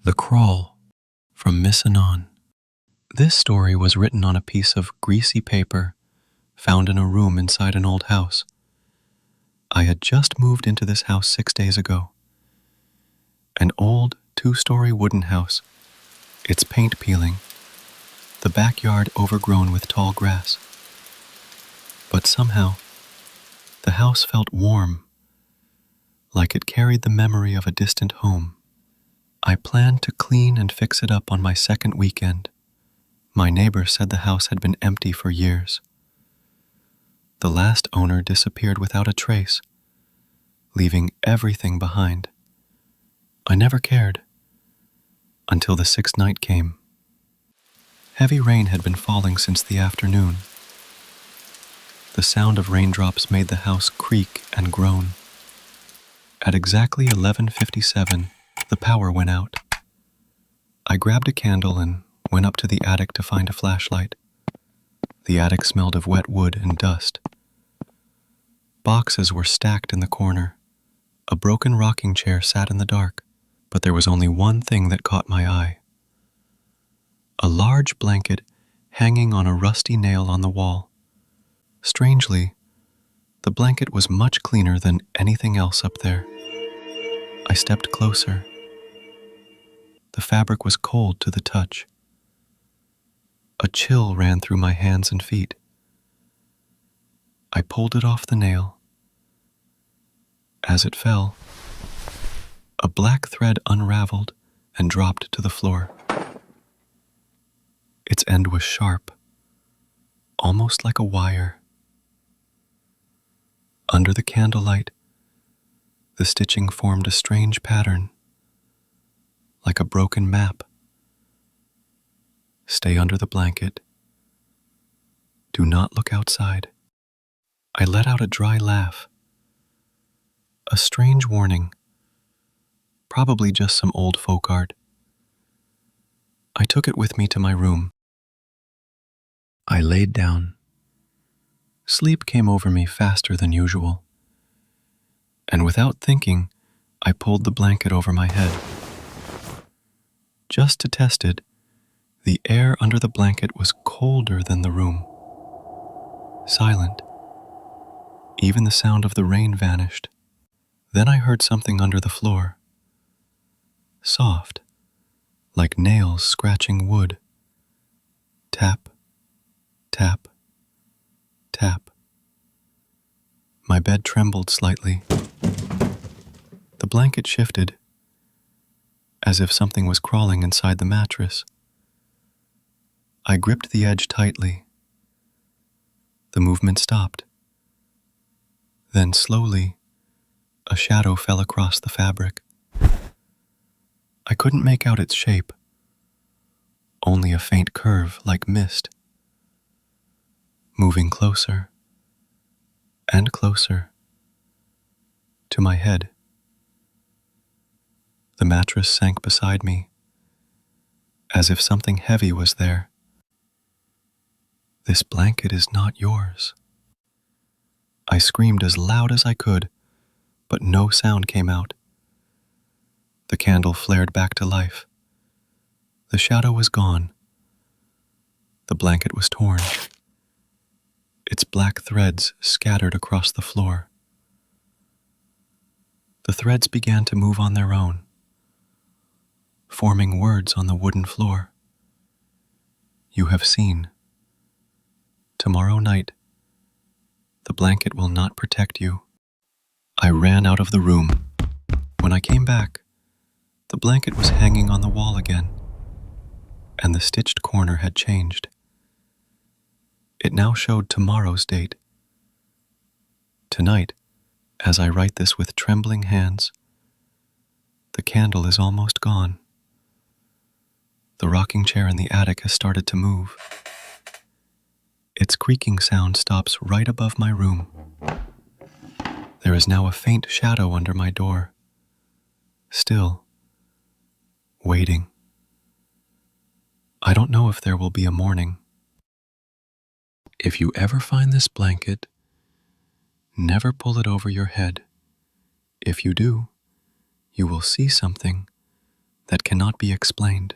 The Scrawl from Miss Anon. This story was written on a piece of greasy paper found in a room inside an old house. I had just moved into this house 6 days ago. An old 2-story wooden house, its paint peeling, the backyard overgrown with tall grass. But somehow, the house felt warm, like it carried the memory of a distant home. I planned to clean and fix it up on my second weekend. My neighbor said the house had been empty for years. The last owner disappeared without a trace, leaving everything behind. I never cared, until the 6th night came. Heavy rain had been falling since the afternoon. The sound of raindrops made the house creak and groan. At exactly 11:57, the power went out. I grabbed a candle and went up to the attic to find a flashlight. The attic smelled of wet wood and dust. Boxes were stacked in the corner. A broken rocking chair sat in the dark, but there was only one thing that caught my eye. A large blanket hanging on a rusty nail on the wall. Strangely, the blanket was much cleaner than anything else up there. I stepped closer. The fabric was cold to the touch. A chill ran through my hands and feet. I pulled it off the nail. As it fell, a black thread unraveled and dropped to the floor. Its end was sharp, almost like a wire. Under the candlelight, the stitching formed a strange pattern, like a broken map. Stay under the blanket. Do not look outside. I let out a dry laugh. A strange warning, probably just some old folk art. I took it with me to my room. I laid down. Sleep came over me faster than usual, and without thinking, I pulled the blanket over my head. Just to test it, the air under the blanket was colder than the room. Silent. Even the sound of the rain vanished. Then I heard something under the floor. Soft, like nails scratching wood. Tap, tap, tap. My bed trembled slightly. The blanket shifted, as if something was crawling inside the mattress. I gripped the edge tightly. The movement stopped. Then slowly, a shadow fell across the fabric. I couldn't make out its shape, only a faint curve like mist. Moving closer and closer to my head. The mattress sank beside me, as if something heavy was there. This blanket is not yours. I screamed as loud as I could, but no sound came out. The candle flared back to life. The shadow was gone. The blanket was torn. Its black threads scattered across the floor. The threads began to move on their own, forming words on the wooden floor. You have seen. Tomorrow night, the blanket will not protect you. I ran out of the room. When I came back, the blanket was hanging on the wall again, and the stitched corner had changed. It now showed tomorrow's date. Tonight, as I write this with trembling hands, the candle is almost gone. The rocking chair in the attic has started to move. Its creaking sound stops right above my room. There is now a faint shadow under my door, still, waiting. I don't know if there will be a morning. If you ever find this blanket, never pull it over your head. If you do, you will see something that cannot be explained.